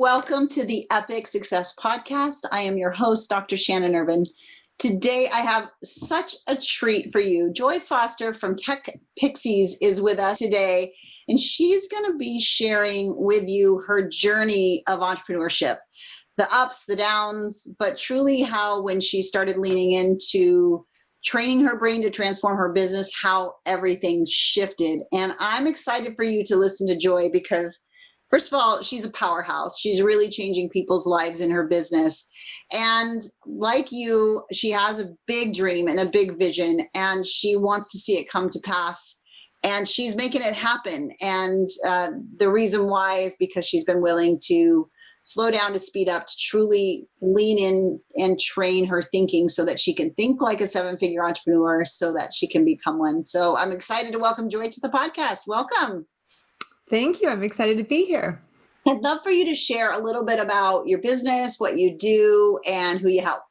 Welcome to the Epic Success Podcast. I am your host, Dr. Shannon Irvine. Today, I have such a treat for you. Joy Foster from TechPixies is with us today, and she's going to be sharing with you her journey of entrepreneurship, the ups, the downs, but truly how when she started leaning into training her brain to transform her business, how everything shifted. And I'm excited for you to listen to Joy because first of all, she's a powerhouse. She's really changing people's lives in her business. And like you, she has a big dream and a big vision, and she wants to see it come to pass. And she's making it happen. And the reason why is because she's been willing to slow down to speed up, to truly lean in and train her thinking so that she can think like a seven-figure entrepreneur so that she can become one. So I'm excited to welcome Joy to the podcast. Welcome. Thank you. I'm excited to be here. I'd love for you to share a little bit about your business, what you do, and who you help.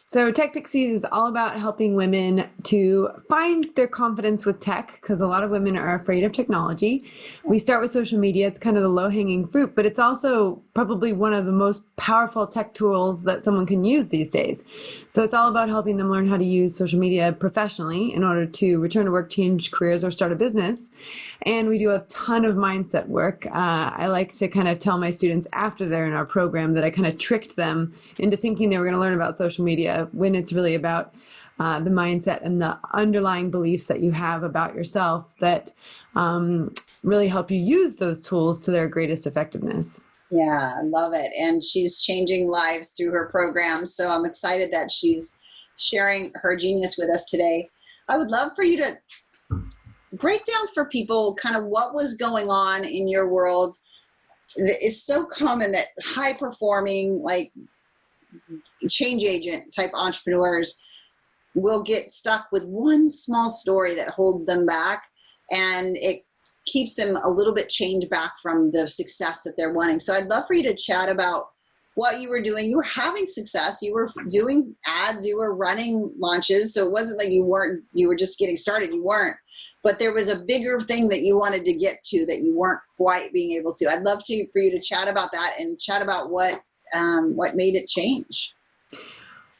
So TechPixies is all about helping women to find their confidence with tech, because a lot of women are afraid of technology. We start with social media. It's kind of the low-hanging fruit, but it's also probably one of the most powerful tech tools that someone can use these days. So it's all about helping them learn how to use social media professionally in order to return to work, change careers, or start a business. And we do a ton of mindset work. I like to kind of tell my students after they're in our program that I kind of tricked them into thinking they were going to learn about social media when it's really about the mindset and the underlying beliefs that you have about yourself that really help you use those tools to their greatest effectiveness. Yeah, I love it. And she's changing lives through her program. So I'm excited that she's sharing her genius with us today. I would love for you to break down for people kind of what was going on in your world. It's so common that high performing, like change agent type entrepreneurs will get stuck with one small story that holds them back, and it keeps them a little bit chained back from the success that they're wanting. So I'd love for you to chat about what you were doing. You were having success. You were doing ads. You were running launches. So it wasn't like you were just getting started. You weren't. But there was a bigger thing that you wanted to get to that you weren't quite being able to. I'd love for you to chat about that and chat about what made it change.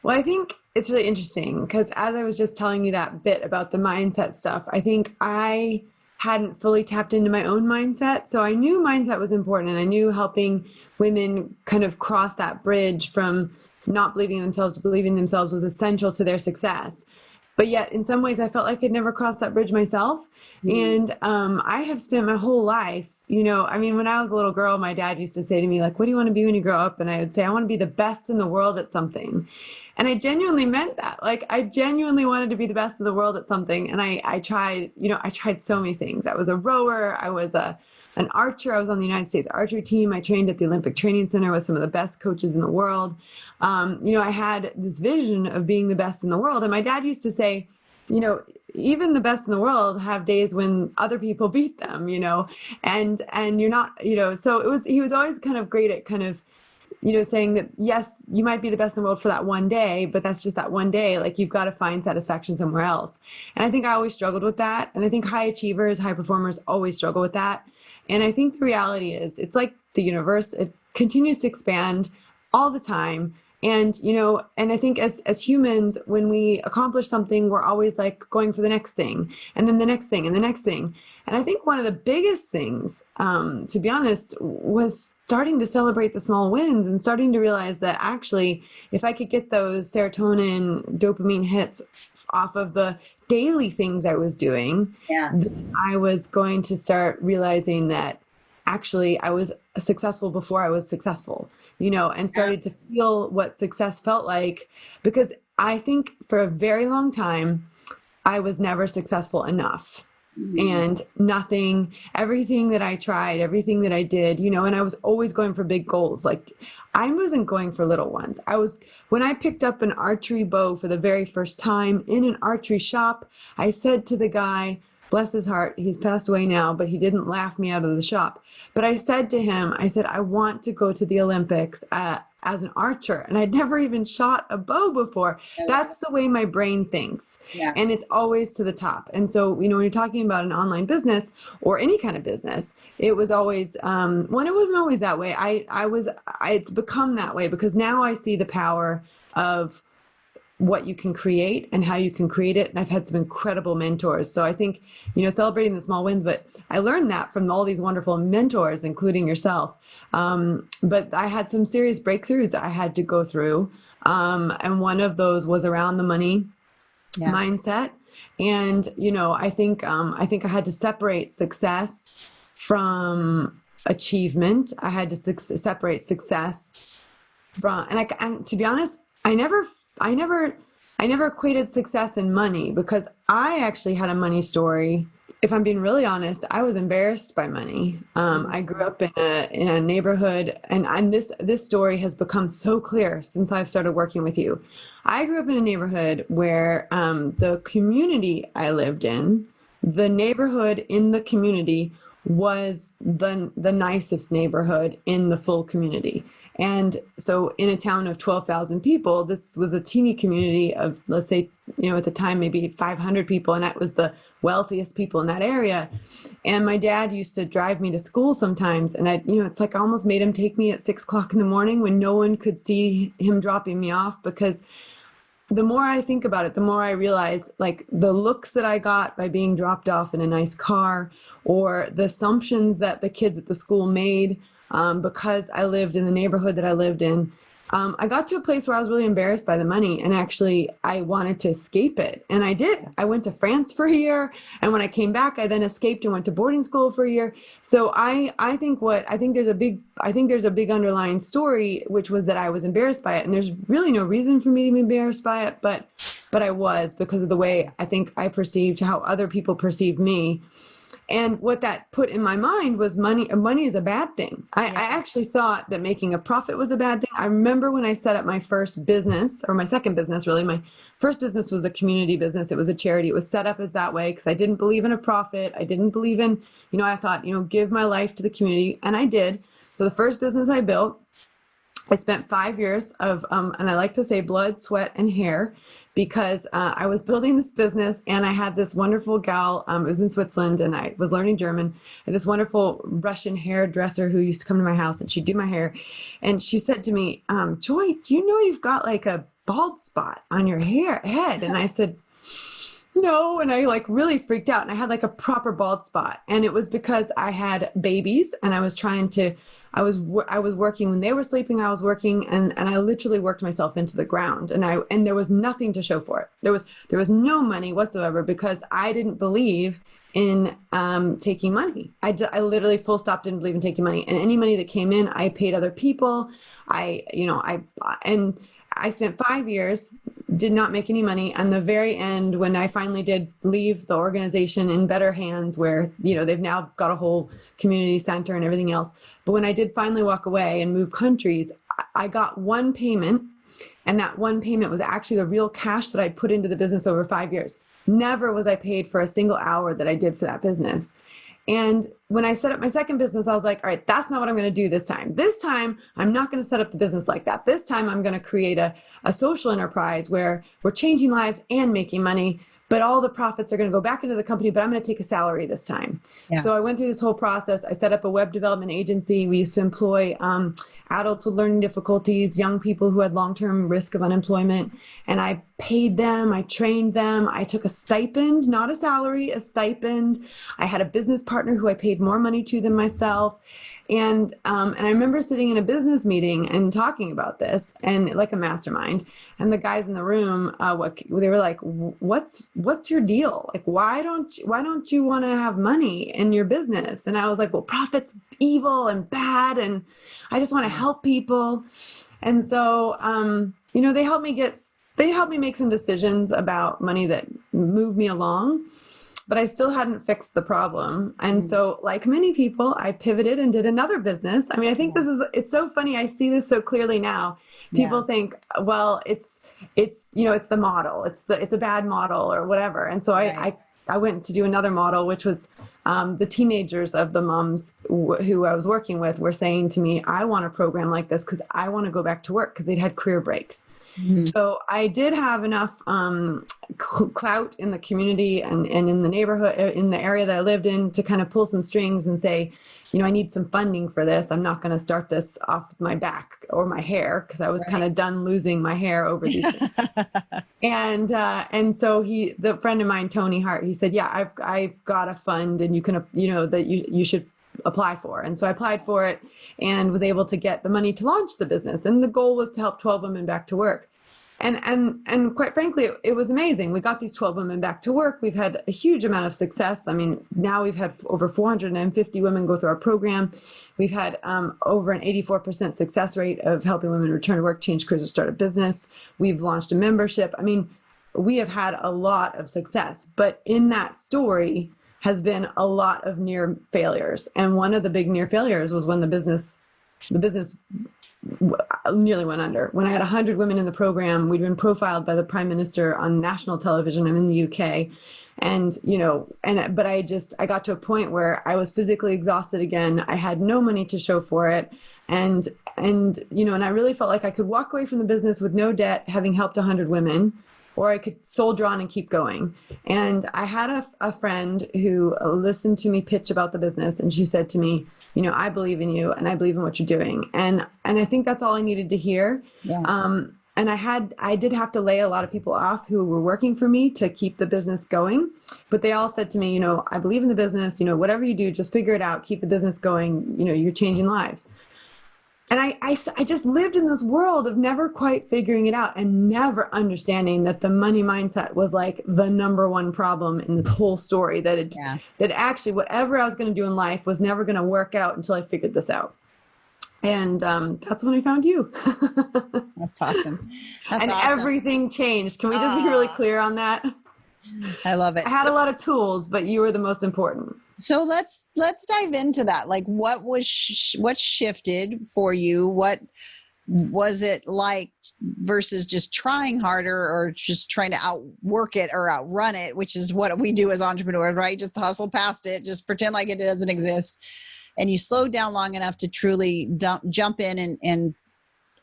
Well, I think it's really interesting because as I was just telling you that bit about the mindset stuff, I think I hadn't fully tapped into my own mindset. So I knew mindset was important, and I knew helping women kind of cross that bridge from not believing themselves to believing themselves was essential to their success. But yet, in some ways, I felt like I'd never crossed that bridge myself. And I have spent my whole life, when I was a little girl, my dad used to say to me, like, what do you want to be when you grow up? And I would say, I want to be the best in the world at something. And I genuinely meant that. Like, I genuinely wanted to be the best in the world at something. And I tried so many things. I was a rower. I was an archer. I was on the United States archery team. I trained at the Olympic Training Center with some of the best coaches in the world. I had this vision of being the best in the world. And my dad used to say, even the best in the world have days when other people beat them, and you're not, so he was always kind of great at kind of, saying that, yes, you might be the best in the world for that one day, but that's just that one day. Like, you've got to find satisfaction somewhere else. And I think I always struggled with that. And I think high achievers, high performers always struggle with that. And I think the reality is it's like the universe. It continues to expand all the time. And, and I think as humans, when we accomplish something, we're always like going for the next thing and then the next thing and the next thing. And I think one of the biggest things, to be honest, was starting to celebrate the small wins and starting to realize that actually, if I could get those serotonin, dopamine hits off of the daily things I was doing, I was going to start realizing that actually I was successful before I was successful, and started to feel what success felt like, because I think for a very long time, I was never successful enough. And everything that I tried, everything that I did, and I was always going for big goals. Like, I wasn't going for little ones. When I picked up an archery bow for the very first time in an archery shop, I said to the guy, bless his heart, he's passed away now, but he didn't laugh me out of the shop. But I said to him, I want to go to the Olympics at as an archer, and I'd never even shot a bow before. That's the way my brain thinks. Yeah. And it's always to the top. And so, when you're talking about an online business or any kind of business, it was always, it wasn't always that way. It's become that way because now I see the power of what you can create and how you can create it. And I've had some incredible mentors. So I think, celebrating the small wins, but I learned that from all these wonderful mentors, including yourself. But I had some serious breakthroughs I had to go through. And one of those was around the money mindset. And, I think I had to separate success from achievement. I had to separate success from, and to be honest, I never equated success and money because I actually had a money story. If I'm being really honest, I was embarrassed by money. I grew up in a neighborhood, and this story has become so clear since I've started working with you. I grew up in a neighborhood where the community I lived in, the neighborhood in the community was the nicest neighborhood in the full community. And so in a town of 12,000 people, this was a teeny community of, let's say, at the time, maybe 500 people. And that was the wealthiest people in that area. And my dad used to drive me to school sometimes. And it's like I almost made him take me at 6 o'clock in the morning when no one could see him dropping me off, because the more I think about it, the more I realize, like, the looks that I got by being dropped off in a nice car, or the assumptions that the kids at the school made because I lived in the neighborhood that I lived in. I got to a place where I was really embarrassed by the money, and actually I wanted to escape it. And I did. I went to France for a year. And when I came back, I then escaped and went to boarding school for a year. So I think there's a big underlying story, which was that I was embarrassed by it. And there's really no reason for me to be embarrassed by it, but I was, because of the way I think I perceived how other people perceived me. And what that put in my mind was money is a bad thing. I actually thought that making a profit was a bad thing. I remember when I set up my first business, or my second business, really. My first business was a community business. It was a charity. It was set up as that way because I didn't believe in a profit. I didn't believe in, I thought, give my life to the community. And I did. So the first business I built, I spent 5 years of, and I like to say blood, sweat, and hair, because I was building this business, and I had this wonderful gal, it was in Switzerland, and I was learning German, and this wonderful Russian hairdresser who used to come to my house, and she'd do my hair. And she said to me, Joy, do you know you've got like a bald spot on your head? And I said, no. And I really freaked out, and I had like a proper bald spot. And it was because I had babies, and I was working when they were sleeping. I was working, and I literally worked myself into the ground, and there was nothing to show for it. There was no money whatsoever, because I didn't believe in taking money. I literally full stop didn't believe in taking money. And any money that came in, I paid other people. I spent 5 years, did not make any money. And the very end, when I finally did leave the organization in better hands, where, they've now got a whole community center and everything else. But when I did finally walk away and move countries, I got one payment. And that one payment was actually the real cash that I'd put into the business over 5 years. Never was I paid for a single hour that I did for that business. And when I set up my second business, I was like, all right, that's not what I'm going to do this time. This time, I'm not going to set up the business like that. This time, I'm going to create a social enterprise where we're changing lives and making money, but all the profits are going to go back into the company, but I'm going to take a salary this time. Yeah. So I went through this whole process. I set up a web development agency. We used to employ adults with learning difficulties, young people who had long-term risk of unemployment. And I paid them, I trained them. I took a stipend, not a salary, a stipend. I had a business partner who I paid more money to than myself. And I remember sitting in a business meeting and talking about this, and like a mastermind, and the guys in the room, they were like, what's your deal? Like, why don't you want to have money in your business? And I was like, well, profit's evil and bad, and I just want to help people. And so, they helped me make some decisions about money that moved me along, but I still hadn't fixed the problem. And so, like many people, I pivoted and did another business. I mean, I think it's so funny. I see this so clearly now. People think, well, it's the model, it's a bad model or whatever. And so I I went to do another model, which was the teenagers of the moms who I was working with were saying to me, I want a program like this because I want to go back to work, because they'd had career breaks. So I did have enough clout in the community and in the neighborhood, in the area that I lived in, to kind of pull some strings and say, I need some funding for this. I'm not going to start this off my back or my hair, because I was kind of done losing my hair over these things. And so the friend of mine, Tony Hart, he said, yeah, I've got a fund, and you can, that you should apply for. And so I applied for it and was able to get the money to launch the business. And the goal was to help 12 women back to work. And quite frankly, it was amazing. We got these 12 women back to work. We've had a huge amount of success. I mean, now we've had over 450 women go through our program. We've had over an 84% success rate of helping women return to work, change careers, or start a business. We've launched a membership. I mean, we have had a lot of success, but in that story has been a lot of near failures. And one of the big near failures was when the business nearly went under. When I had 100 women in the program, we'd been profiled by the Prime Minister on national television. I'm in the UK. But I got to a point where I was physically exhausted again. I had no money to show for it. And I really felt like I could walk away from the business with no debt, having helped 100 women, or I could soldier on and keep going. And I had a friend who listened to me pitch about the business, and she said to me, I believe in you, and I believe in what you're doing. And I think that's all I needed to hear. Yeah. And I did have to lay a lot of people off who were working for me to keep the business going. But they all said to me, I believe in the business, whatever you do, just figure it out, keep the business going, you're changing lives. And I just lived in this world of never quite figuring it out and never understanding that the money mindset was like the number one problem in this whole story, that actually whatever I was going to do in life was never going to work out until I figured this out. And that's when I found you. That's awesome. That's awesome. Everything changed. Can we just be really clear on that? I love it. I had a lot of tools, but you were the most important. So let's dive into that. Like, what shifted for you? What was it like versus just trying harder or just trying to outwork it or outrun it, which is what we do as entrepreneurs, right? Just hustle past it, just pretend like it doesn't exist. And you slowed down long enough to truly jump in and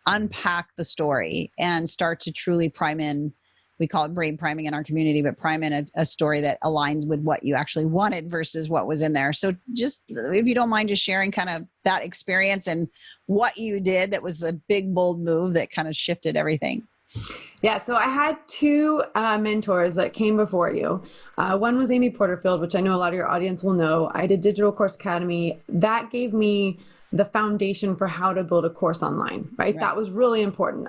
unpack the story and start to truly prime in. We call it brain priming in our community, but prime in a story that aligns with what you actually wanted versus what was in there. So just, if you don't mind just sharing kind of that experience and what you did that was a big, bold move that kind of shifted everything. Yeah, so I had two mentors that came before you. One was Amy Porterfield, which I know a lot of your audience will know. I did Digital Course Academy. That gave me the foundation for how to build a course online, right? That was really important.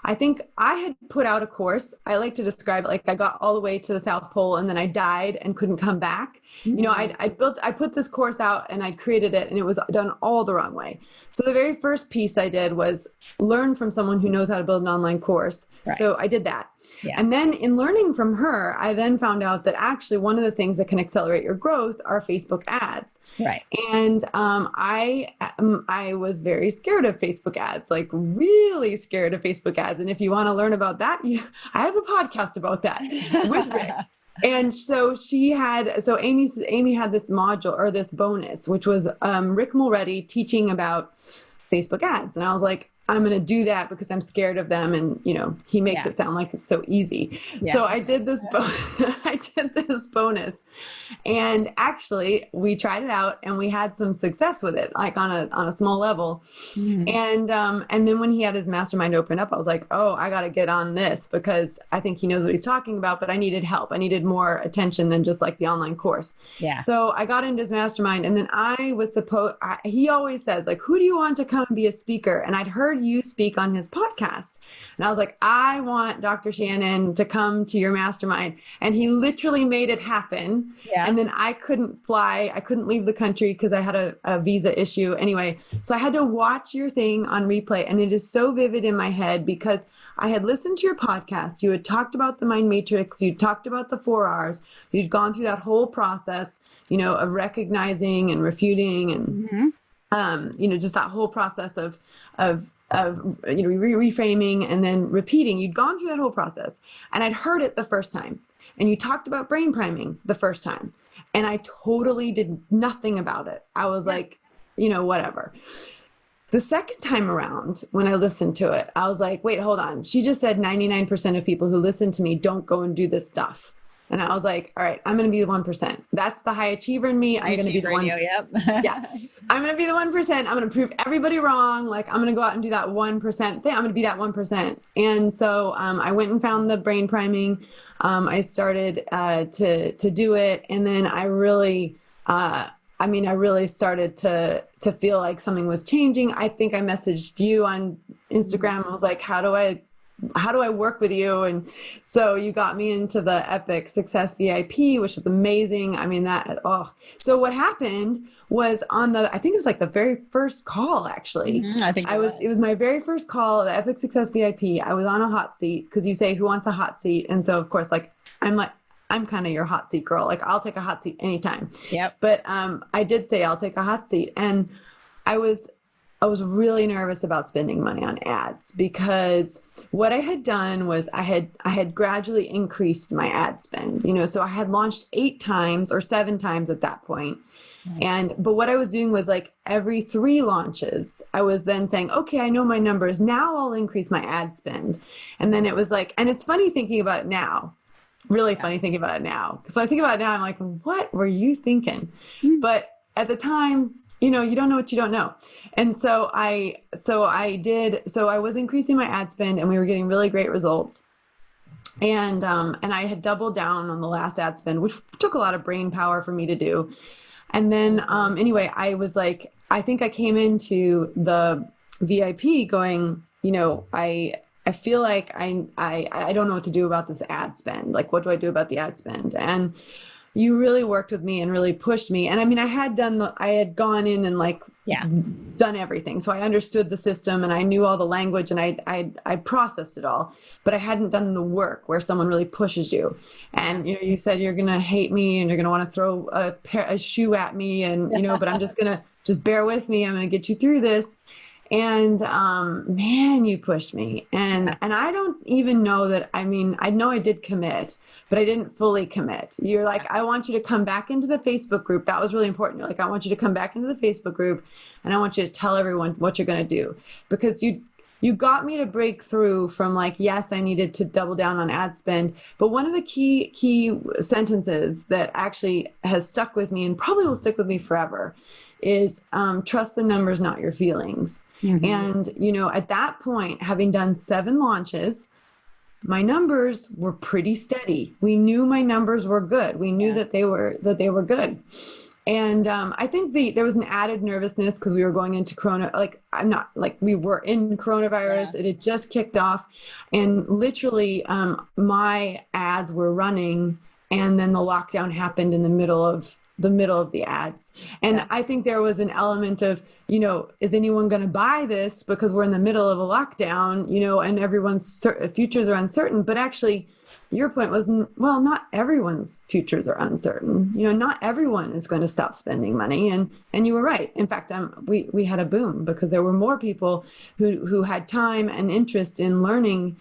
I think I had put out a course. I like to describe it like I got all the way to the South Pole and then I died and couldn't come back. Mm-hmm. I put this course out and I created it and it was done all the wrong way. So the very first piece I did was learn from someone who knows how to build an online course. Right. So I did that. Yeah. And then in learning from her, I then found out that actually one of the things that can accelerate your growth are Facebook ads. Right. And I was very scared of Facebook ads, like really scared of Facebook ads. And if you want to learn about that, I have a podcast about that with Rick. And so Amy had this module or this bonus, which was Rick Mulready teaching about Facebook ads. And I was like, I'm going to do that because I'm scared of them. And, he makes it sound like it's so easy. Yeah. So I did this bonus and actually we tried it out and we had some success with it, like on a small level. Mm-hmm. And then when he had his mastermind open up, I was like, oh, I got to get on this because I think he knows what he's talking about, but I needed help. I needed more attention than just like the online course. Yeah. So I got into his mastermind and then he always says like, who do you want to come and be a speaker? And I'd heard you speak on his podcast. And I was like, I want Dr. Shannon to come to your mastermind. And he literally made it happen. Yeah. And then I couldn't fly. I couldn't leave the country because I had a visa issue. Anyway, so I had to watch your thing on replay. And it is so vivid in my head because I had listened to your podcast. You had talked about the mind matrix. You talked about the 4 R's. You'd gone through that whole process, of recognizing and refuting and just that whole process of reframing and then repeating. You'd gone through that whole process, and I'd heard it the first time, and you talked about brain priming the first time, and I totally did nothing about it. I was like, whatever. The second time around, when I listened to it, I was like, wait, hold on. She just said 99% of people who listen to me don't go and do this stuff. And I was like, all right, I'm going to be the 1%. That's the high achiever in me. I'm going to be the one. Yep. Yeah. I'm going to be the 1%. I'm going to prove everybody wrong. Like, I'm going to go out and do that 1% thing. I'm going to be that 1%. And so I went and found the brain priming. I started to do it. And then I really started to feel like something was changing. I think I messaged you on Instagram. I was like, how do I work with you? And so you got me into the Epic Success VIP, which was amazing. I mean, so what happened was I think it was like the very first call, actually. Mm-hmm, I think it was my very first call, the Epic Success VIP. I was on a hot seat, because you say, who wants a hot seat? And so of course, I'm kind of your hot seat girl. Like, I'll take a hot seat anytime. Yep. But I did say I'll take a hot seat. And I was really nervous about spending money on ads, because what I had done was I had gradually increased my ad spend, so I had launched 8 times or 7 times at that point. But what I was doing was, like, every 3 launches, I was then saying, okay, I know my numbers. Now I'll increase my ad spend. And then it was like, and it's funny thinking about it now. Really funny thinking about it now. Because when I think about it now, I'm like, what were you thinking? But at the time, you don't know what you don't know. And so I was increasing my ad spend, and we were getting really great results. And I had doubled down on the last ad spend, which took a lot of brain power for me to do. And then anyway, I was like, I think I came into the VIP going, I feel like I don't know what to do about this ad spend. Like, what do I do about the ad spend? And you really worked with me and really pushed me. And I mean, I had gone in and done everything. So I understood the system, and I knew all the language, and I processed it all, but I hadn't done the work where someone really pushes you. And, you said, you're going to hate me, and you're going to want to throw a shoe at me. And, but I'm just going to bear with me. I'm going to get you through this. And, man, you pushed me. And I don't even know that, I know I did commit, but I didn't fully commit. You're like, I want you to come back into the Facebook group. That was really important. You're like, I want you to come back into the Facebook group, and I want you to tell everyone what you're going to do, because you got me to break through from, like, yes, I needed to double down on ad spend. But one of the key sentences that actually has stuck with me, and probably will stick with me forever, is trust the numbers, not your feelings. Mm-hmm. And, at that point, having done 7 launches, my numbers were pretty steady. We knew my numbers were good. We knew that they were good. And I think there was an added nervousness because we were going into we were in coronavirus. It had just kicked off, and literally my ads were running, and then the lockdown happened in the middle of the ads. And I think there was an element of, is anyone going to buy this, because we're in the middle of a lockdown, and everyone's futures are uncertain. But actually, your point was, well, not everyone's futures are uncertain. Not everyone is going to stop spending money. And you were right. In fact, we had a boom, because there were more people who had time and interest in learning,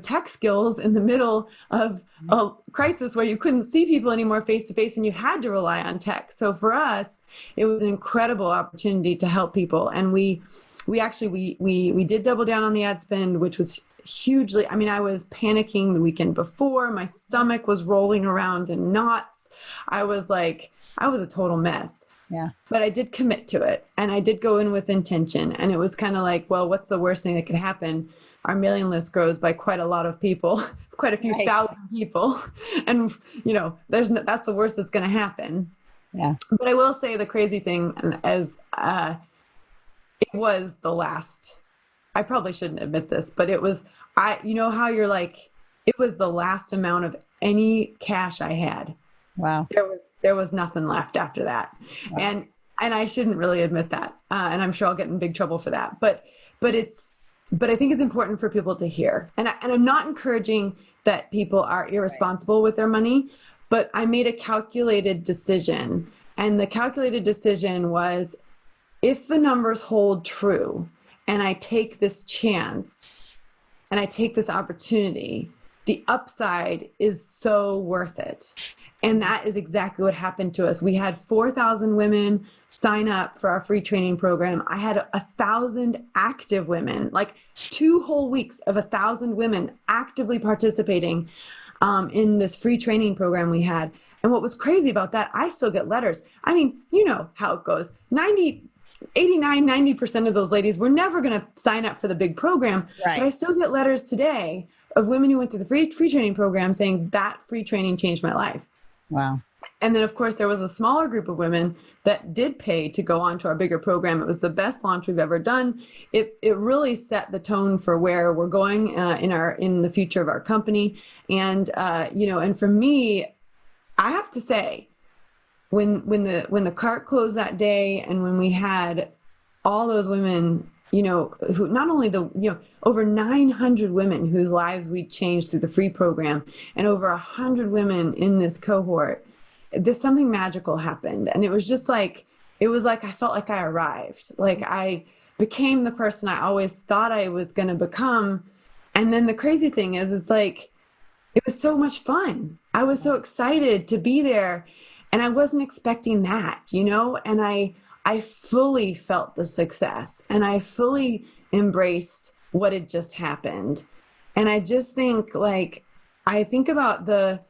tech skills in the middle of a crisis where you couldn't see people anymore face to face, and you had to rely on tech. So for us, it was an incredible opportunity to help people. And we did double down on the ad spend, which was hugely, I was panicking the weekend before. My stomach was rolling around in knots. I was a total mess. Yeah. But I did commit to it, and I did go in with intention. And it was kind of like, well, what's the worst thing that could happen? Our mailing list grows by quite a lot of people, quite a few thousand people. And, that's the worst that's going to happen. Yeah. But I will say the crazy thing, as it was the last, I probably shouldn't admit this, but it was, how you're like, it was the last amount of any cash I had. Wow. There was nothing left after that. Wow. And I shouldn't really admit that. And I'm sure I'll get in big trouble for that. But I think it's important for people to hear. And I'm not encouraging that people are irresponsible with their money, but I made a calculated decision. And the calculated decision was, if the numbers hold true and I take this chance and I take this opportunity, the upside is so worth it. And that is exactly what happened to us. We had 4,000 women sign up for our free training program. I had 1,000 active women, like 2 whole weeks of 1,000 women actively participating in this free training program we had. And what was crazy about that, I still get letters. I mean, you know how it goes. 90% of those ladies were never going to sign up for the big program. Right. But I still get letters today of women who went through the free training program saying that free training changed my life. Wow. And then, of course, there was a smaller group of women that did pay to go on to our bigger program. It was the best launch we've ever done. It really set the tone for where we're going in the future of our company. And and for me, I have to say, when the cart closed that day, and when we had all those women, who not only over 900 women whose lives we changed through the free program, and over 100 women in this cohort, there's something magical happened. And it was just like, I felt like I arrived, like I became the person I always thought I was going to become. And then the crazy thing is, it's like, it was so much fun. I was so excited to be there, and I wasn't expecting that, and I fully felt the success, and I fully embraced what had just happened. And I just think, like, I think about the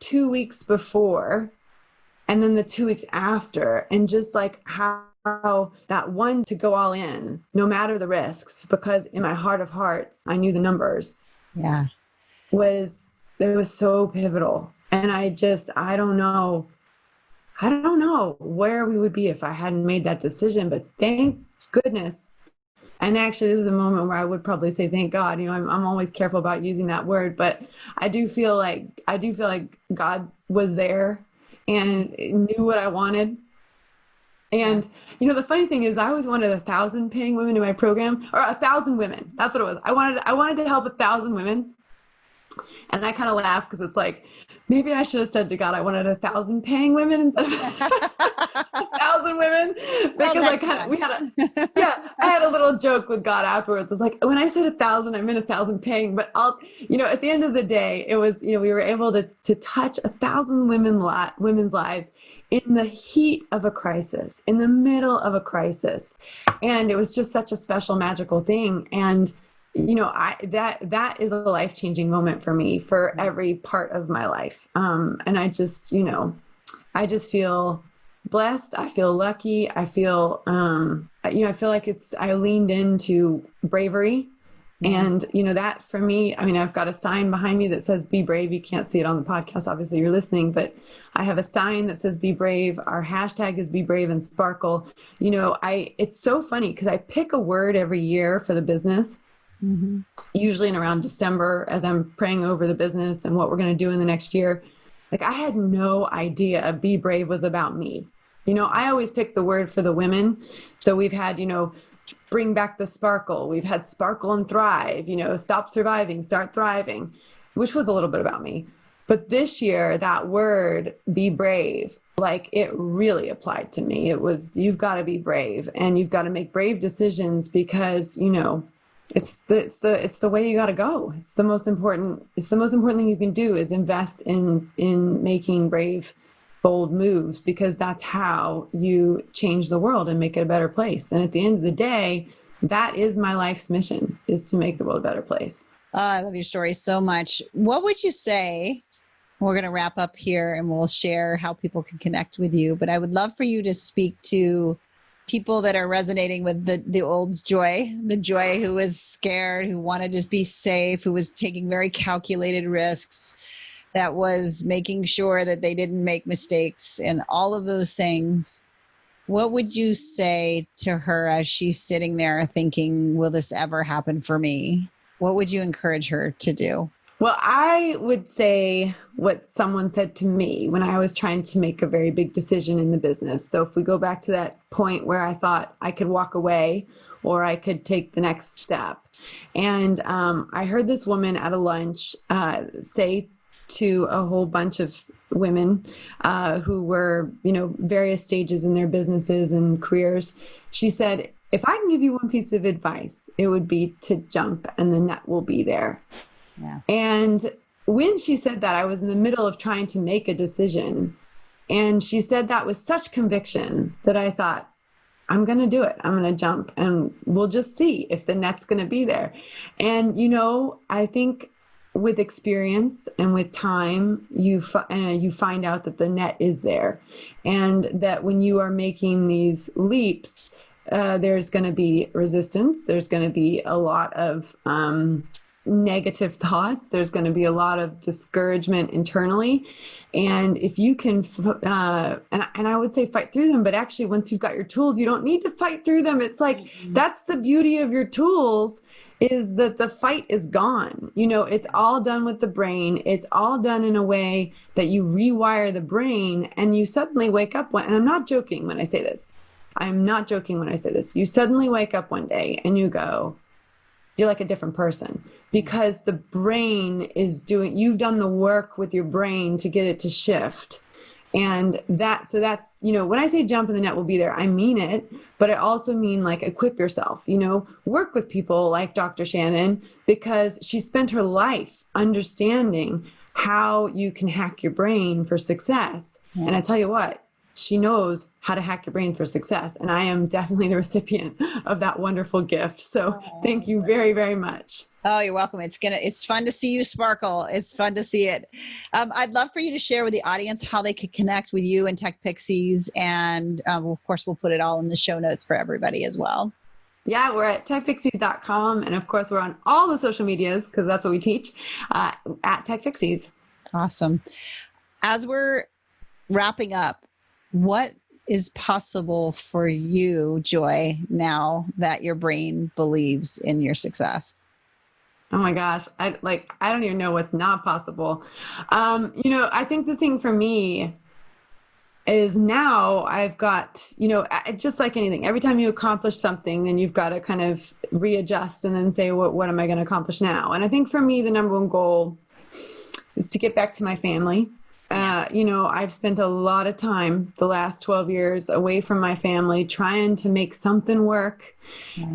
2 weeks before and then the 2 weeks after, and just like how that one to go all in, no matter the risks, because in my heart of hearts, I knew the numbers. Yeah. It was so pivotal. And I don't know where we would be if I hadn't made that decision, but thank goodness. And actually, this is a moment where I would probably say, thank God. I'm always careful about using that word, but I do feel like God was there and knew what I wanted. And the funny thing is, I always wanted 1,000 paying women in my program, or 1,000 women. That's what it was. I wanted to help 1,000 women. And I kind of laugh because it's like, maybe I should have said to God, I wanted 1,000 paying women instead of 1,000 women. Because I had a little joke with God afterwards. It's like, when I said 1,000, I meant 1,000 paying. But at the end of the day, it was, we were able to touch 1,000 women's lives in the heat of a crisis, in the middle of a crisis. And it was just such a special, magical thing. And that is a life-changing moment for me, for every part of my life. And I just feel blessed. I feel lucky. I feel, I feel like I leaned into bravery. And, that for me, I've got a sign behind me that says, be brave. You can't see it on the podcast. Obviously you're listening, but I have a sign that says, be brave. Our hashtag is be brave and sparkle. It's so funny because I pick a word every year for the business. Mm-hmm. Usually in around December, as I'm praying over the business and what we're going to do in the next year. Like, I had no idea Be Brave was about me. I always pick the word for the women. So we've had, bring back the sparkle. We've had sparkle and thrive, stop surviving, start thriving, which was a little bit about me. But this year, that word, be brave, like, it really applied to me. It was, you've got to be brave, and you've got to make brave decisions because, it's the way you got to go. It's the most important thing you can do is invest in making brave, bold moves, because that's how you change the world and make it a better place. And at the end of the day, that is my life's mission, is to make the world a better place. Oh, I love your story so much. What would you say? We're going to wrap up here and we'll share how people can connect with you. But I would love for you to speak to people that are resonating with the old Joy, the Joy who was scared, who wanted to be safe, who was taking very calculated risks, that was making sure that they didn't make mistakes and all of those things. What would you say to her as she's sitting there thinking, will this ever happen for me? What would you encourage her to do? Well, I would say what someone said to me when I was trying to make a very big decision in the business. So if we go back to that point where I thought I could walk away or I could take the next step. And I heard this woman at a lunch say to a whole bunch of women who were, various stages in their businesses and careers. She said, if I can give you one piece of advice, it would be to jump and the net will be there. Yeah. And when she said that, I was in the middle of trying to make a decision. And she said that with such conviction that I thought, I'm going to do it. I'm going to jump and we'll just see if the net's going to be there. And, I think with experience and with time, you find out that the net is there, and that when you are making these leaps, there's going to be resistance. There's going to be a lot of negative thoughts. There's going to be a lot of discouragement internally. And if you can, and I would say fight through them, but actually once you've got your tools, you don't need to fight through them. It's like, that's the beauty of your tools, is that the fight is gone. It's all done with the brain. It's all done in a way that you rewire the brain, and you suddenly wake up and I'm not joking when I say this. I'm not joking when I say this. You suddenly wake up one day and you go, you're like a different person, because the brain is you've done the work with your brain to get it to shift. And that's, when I say jump and the net will be there, I mean it, but I also mean like equip yourself, work with people like Dr. Shannon, because she spent her life understanding how you can hack your brain for success. Yeah. And I tell you what, she knows how to hack your brain for success. And I am definitely the recipient of that wonderful gift. So thank you very, very much. Oh, you're welcome. It's fun to see you sparkle. It's fun to see it. I'd love for you to share with the audience how they could connect with you and TechPixies. And of course, we'll put it all in the show notes for everybody as well. Yeah, we're at techpixies.com. And of course, we're on all the social medias, because that's what we teach, at TechPixies. Awesome. As we're wrapping up, what is possible for you, Joy, now that your brain believes in your success? Oh my gosh. I don't even know what's not possible. I think the thing for me is now I've got, just like anything, every time you accomplish something, then you've got to kind of readjust and then say, what am I going to accomplish now? And I think for me, the number one goal is to get back to my family. I've spent a lot of time the last 12 years away from my family trying to make something work.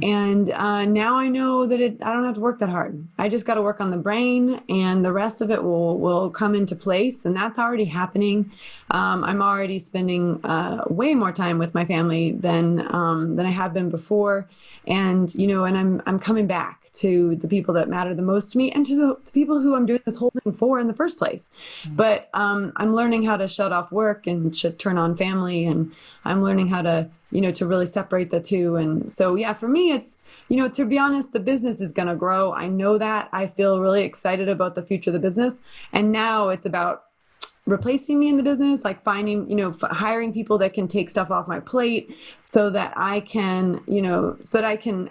And now I know that I don't have to work that hard. I just got to work on the brain, and the rest of it will come into place. And that's already happening. I'm already spending way more time with my family than I have been before. And, and I'm coming back to the people that matter the most to me, and to the people who I'm doing this whole thing for in the first place. But I'm learning how to shut off work and turn on family, and I'm learning how to, to really separate the two. And so, yeah, for me, it's, to be honest, the business is going to grow. I know that. I feel really excited about the future of the business. And now it's about replacing me in the business, like finding, hiring people that can take stuff off my plate so that I can,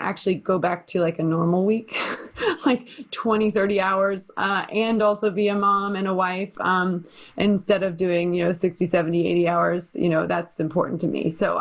actually go back to like a normal week, like 20, 30 hours, and also be a mom and a wife, instead of doing, 60, 70, 80 hours, that's important to me. So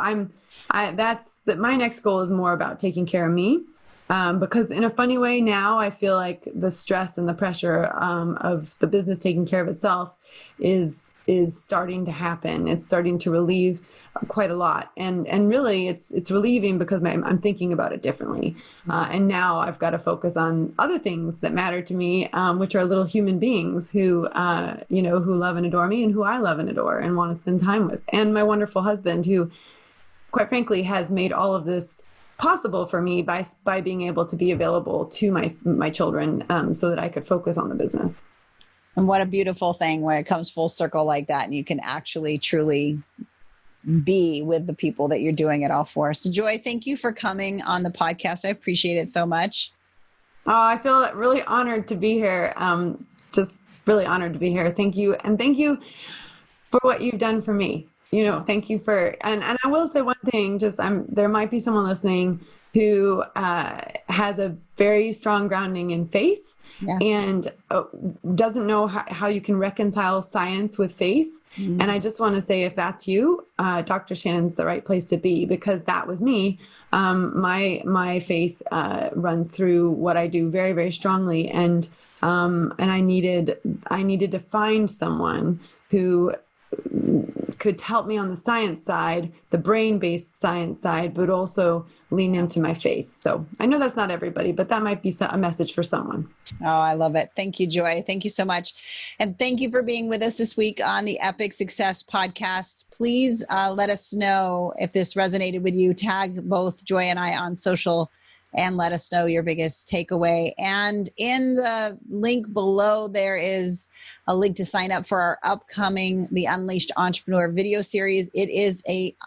my next goal is more about taking care of me. Because in a funny way now, I feel like the stress and the pressure of the business taking care of itself is starting to happen. It's starting to relieve quite a lot, and really it's relieving because I'm thinking about it differently. And now I've got to focus on other things that matter to me, which are little human beings who who love and adore me, and who I love and adore and want to spend time with, and my wonderful husband, who, quite frankly, has made all of this possible for me by being able to be available to my children, so that I could focus on the business. And what a beautiful thing when it comes full circle like that, and you can actually truly be with the people that you're doing it all for. So Joy, thank you for coming on the podcast. I appreciate it so much. Oh, I feel really honored to be here. Just really honored to be here. Thank you. And thank you for what you've done for me. Thank you for, and I will say one thing, there might be someone listening who has a very strong grounding in faith, and doesn't know how you can reconcile science with faith. And I just want to say, if that's you, Dr. Shannon's the right place to be, because that was me. My faith runs through what I do very, very strongly, and I needed to find someone who could help me on the science side, the brain-based science side, but also lean into my faith. So I know that's not everybody, but that might be a message for someone. Oh, I love it. Thank you, Joy. Thank you so much. And thank you for being with us this week on the Epic Success Podcast. Please let us know if this resonated with you. Tag both Joy and I on social and let us know your biggest takeaway. And in the link below, there is a link to sign up for our upcoming The Unleashed Entrepreneur video series. It is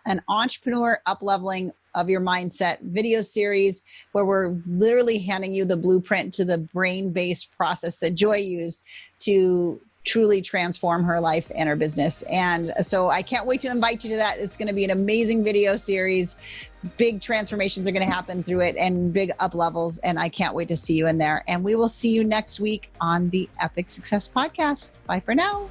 an entrepreneur up-leveling of your mindset video series where we're literally handing you the blueprint to the brain-based process that Joy used to truly transform her life and her business. And so I can't wait to invite you to that. It's going to be an amazing video series. Big transformations are going to happen through it and big up levels. And I can't wait to see you in there. And we will see you next week on the Epic Success Podcast. Bye for now.